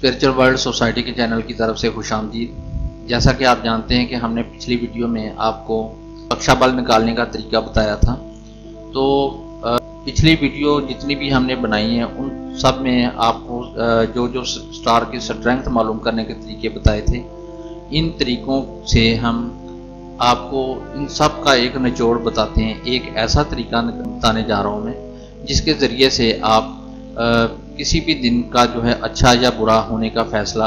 Spiritual world society के channel की तरफ से खुशामदीद। जैसा कि आप जानते हैं कि हमने पिछली वीडियो में आपको कक्षा बल निकालने का तरीका बताया था। तो पिछली वीडियो जितनी भी हमने बनाई हैं उन सब में आपको जो स्टार की स्ट्रेंथ मालूम करने के तरीके बताए थे। इन तरीकों से हम आपको इन सब का एक निचोड़ बताते हैं। एक ऐसा तरीका बताने जा रहा हूँ मैं जिसके ज़रिए से आप किसी भी दिन का जो है अच्छा या बुरा होने का फैसला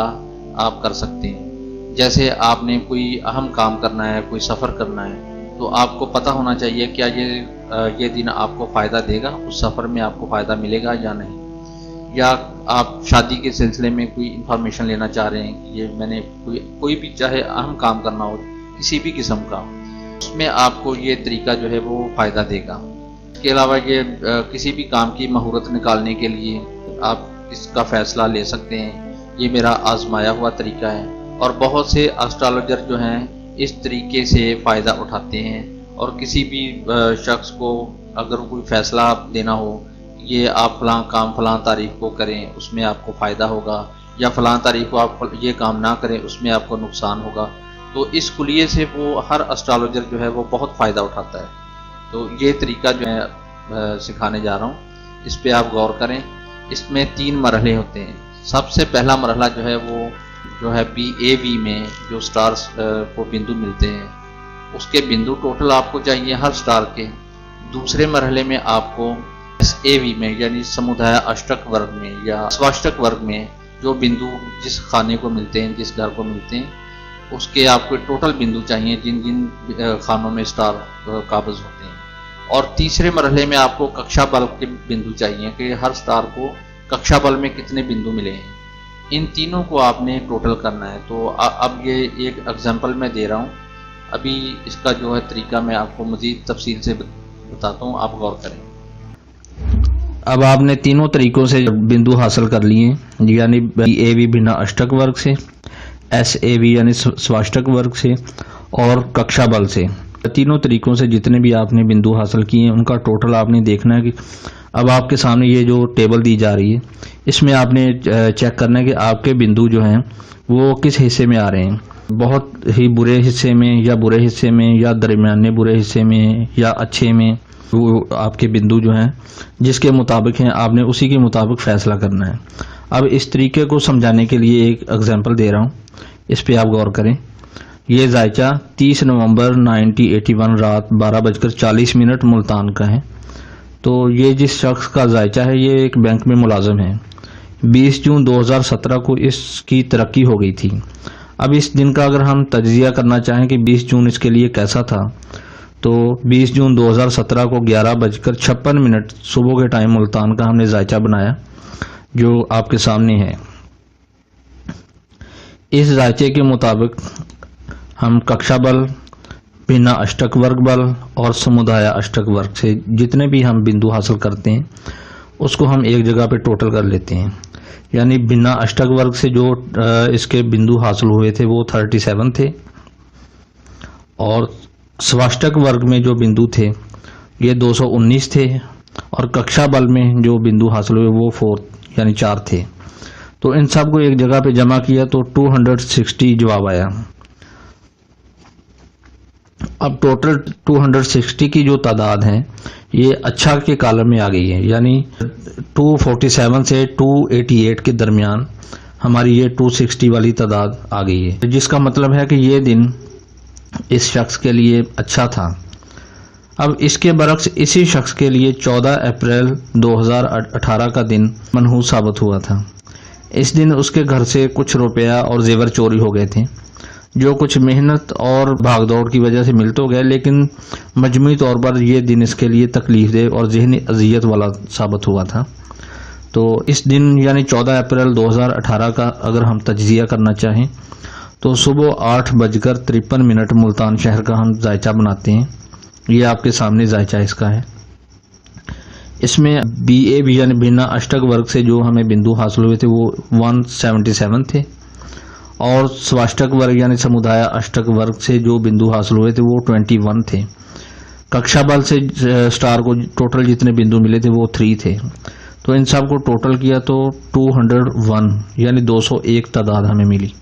आप कर सकते हैं। जैसे आपने कोई अहम काम करना है, कोई सफ़र करना है, तो आपको पता होना चाहिए क्या ये दिन आपको फ़ायदा देगा, उस सफ़र में आपको फ़ायदा मिलेगा या नहीं। या आप शादी के सिलसिले में कोई इन्फॉर्मेशन लेना चाह रहे हैं कि ये मैंने कोई भी चाहे अहम काम करना हो किसी भी किस्म का, उसमें आपको ये तरीका जो है वो फ़ायदा देगा। इसके अलावा ये किसी भी काम की मुहूर्त निकालने के लिए आप इसका फ़ैसला ले सकते हैं। ये मेरा आजमाया हुआ तरीका है और बहुत से एस्ट्रोलॉजर जो हैं इस तरीके से फ़ायदा उठाते हैं। और किसी भी शख्स को अगर कोई फ़ैसला देना हो, ये आप फ़लाँ काम फ़लाँ तारीख को करें उसमें आपको फ़ायदा होगा, या फ़लाँ तारीख को आप ये काम ना करें उसमें आपको नुकसान होगा, तो इस कुलिये से वो हर एस्ट्रोलॉजर जो है वो बहुत फ़ायदा उठाता है। तो ये तरीका जो है सिखाने जा रहा हूँ, इस पर आप गौर करें। इसमें 3 मरहले होते हैं। सबसे पहला मरहला जो है वो जो है BAV में जो स्टार्स को बिंदु मिलते हैं उसके बिंदु टोटल आपको चाहिए हर स्टार के। दूसरे मरहले में आपको SAV में यानी समुदाय अष्टक वर्ग में या स्वाष्टक वर्ग में जो बिंदु जिस खाने को मिलते हैं, जिस घर को मिलते हैं, उसके आपको टोटल बिंदु चाहिए जिन जिन खानों में स्टार काबिज होते हैं। और तीसरे मरहले में आपको कक्षा बल के बिंदु चाहिए कि हर स्टार को कक्षा बल में कितने बिंदु मिले हैं। इन तीनों को आपने टोटल करना है। तो अब ये एक एग्जांपल मैं दे रहा हूँ। अभी इसका जो है तरीका मैं आपको मज़ीद तफसील से बताता हूँ, आप गौर करें। अब आपने तीनों तरीकों से बिंदु हासिल कर लिए, यानी BAV बिना अष्टक वर्ग से, SAV यानी स्वाष्टक वर्ग से और कक्षा बल से। तीनों तरीकों से जितने भी आपने बिंदु हासिल किए हैं उनका टोटल आपने देखना है कि अब आपके सामने ये जो टेबल दी जा रही है इसमें आपने चेक करना है कि आपके बिंदु जो हैं वो किस हिस्से में आ रहे हैं। बहुत ही बुरे हिस्से में या बुरे हिस्से में या दरमियाने बुरे हिस्से में या अच्छे में, वो आपके बिंदु जो हैं जिसके मुताबिक हैं आपने उसी के मुताबिक फ़ैसला करना है। अब इस तरीके को समझाने के लिए एक एग्जांपल दे रहा हूँ, इस पर आप गौर करें। ये जायचा 30 नवंबर 1981 रात 12:40 मुल्तान का है। तो ये जिस शख्स का जायचा है ये एक बैंक में मुलाजिम है। 20 जून 2017 को इसकी तरक्की हो गई थी। अब इस दिन का अगर हम तज्जिया करना चाहें कि 20 जून इसके लिए कैसा था, तो 20 जून 2017 को 11:56 सुबह के टाइम मुल्तान का हमने जायचा बनाया जो आपके सामने है। इस जायचे के मुताबिक हम कक्षा बल, बिना अष्टक वर्ग बल और समुदाय अष्टक वर्ग से जितने भी हम बिंदु हासिल करते हैं उसको हम एक जगह पे टोटल कर लेते हैं। यानी बिना अष्टक वर्ग से जो इसके बिंदु हासिल हुए थे वो 37 थे, और स्वाष्टक वर्ग में जो बिंदु थे ये 219 थे, और कक्षा बल में जो बिंदु हासिल हुए वो 4 यानी 4 थे। तो इन सब को एक जगह पे जमा किया तो 260 जवाब आया। अब टोटल 260 की जो तादाद है ये अच्छा के कॉलम में आ गई है, यानी 247 से 288 के दरमियान हमारी ये 260 वाली तादाद आ गई है, जिसका मतलब है कि ये दिन इस शख्स के लिए अच्छा था। अब इसके बरक्स इसी शख्स के लिए 14 अप्रैल 2018 का दिन मनहूस साबित हुआ था। इस दिन उसके घर से कुछ रुपया और जेवर चोरी हो गए थे, जो कुछ मेहनत और भागदौड़ की वजह से मिल तो गए, लेकिन मजमूई तौर पर यह दिन इसके लिए तकलीफदेह और जहनी अजियत वाला साबित हुआ था। तो इस दिन यानी 14 अप्रैल 2018 का अगर हम तज्जिया करना चाहें तो सुबह 8:53 मुल्तान शहर का हम जायचा बनाते हैं। ये आपके सामने जायचा इसका है। इसमें BAV यानी बिना अष्टक वर्ग से जो हमें बिंदु हासिल हुए थे वो 177 थे, और स्वाष्टक वर्ग यानी समुदाय अष्टक वर्ग से जो बिंदु हासिल हुए थे वो 21 थे। कक्षा बल से स्टार को टोटल जितने बिंदु मिले थे वो 3 थे। तो इन सब को टोटल किया तो 201 यानी 201 तादाद हमें मिली।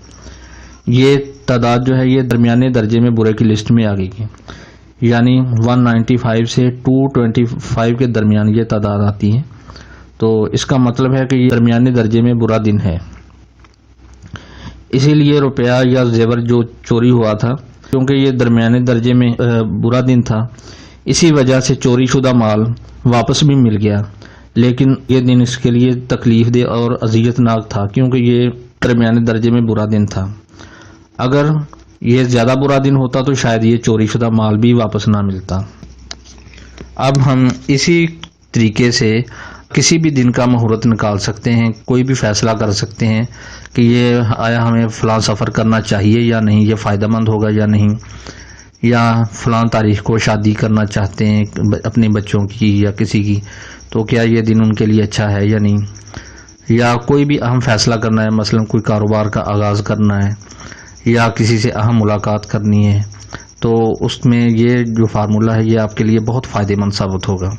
ये तादाद जो है ये दरमियाने दर्जे में बुरे की लिस्ट में आ गई है, यानी 195 से 225 के दरमियान ये तादाद आती है। तो इसका मतलब है कि ये दरमियाने दर्जे में बुरा दिन है। इसीलिए रुपया या जेवर जो चोरी हुआ था, क्योंकि ये दरमियाने दर्जे में बुरा दिन था, इसी वजह से चोरी शुदा माल वापस भी मिल गया। लेकिन ये दिन इसके लिए तकलीफ दे और अजियतनाक था, क्योंकि ये दरमियाने दर्जे में बुरा दिन था। अगर ये ज़्यादा बुरा दिन होता तो शायद ये चोरी शुदा माल भी वापस ना मिलता। अब हम इसी तरीके से किसी भी दिन का मुहूर्त निकाल सकते हैं, कोई भी फैसला कर सकते हैं कि ये आया हमें फ़लाँ सफ़र करना चाहिए या नहीं, ये फ़ायदेमंद होगा या नहीं, या फ़लाँ तारीख को शादी करना चाहते हैं अपने बच्चों की या किसी की, तो क्या ये दिन उनके लिए अच्छा है या नहीं, या कोई भी अहम फ़ैसला करना है, मसलन कोई कारोबार का आगाज़ करना है या किसी से अहम मुलाकात करनी है, तो उसमें ये जो फार्मूला है ये आपके लिए बहुत फ़ायदेमंद साबित होगा।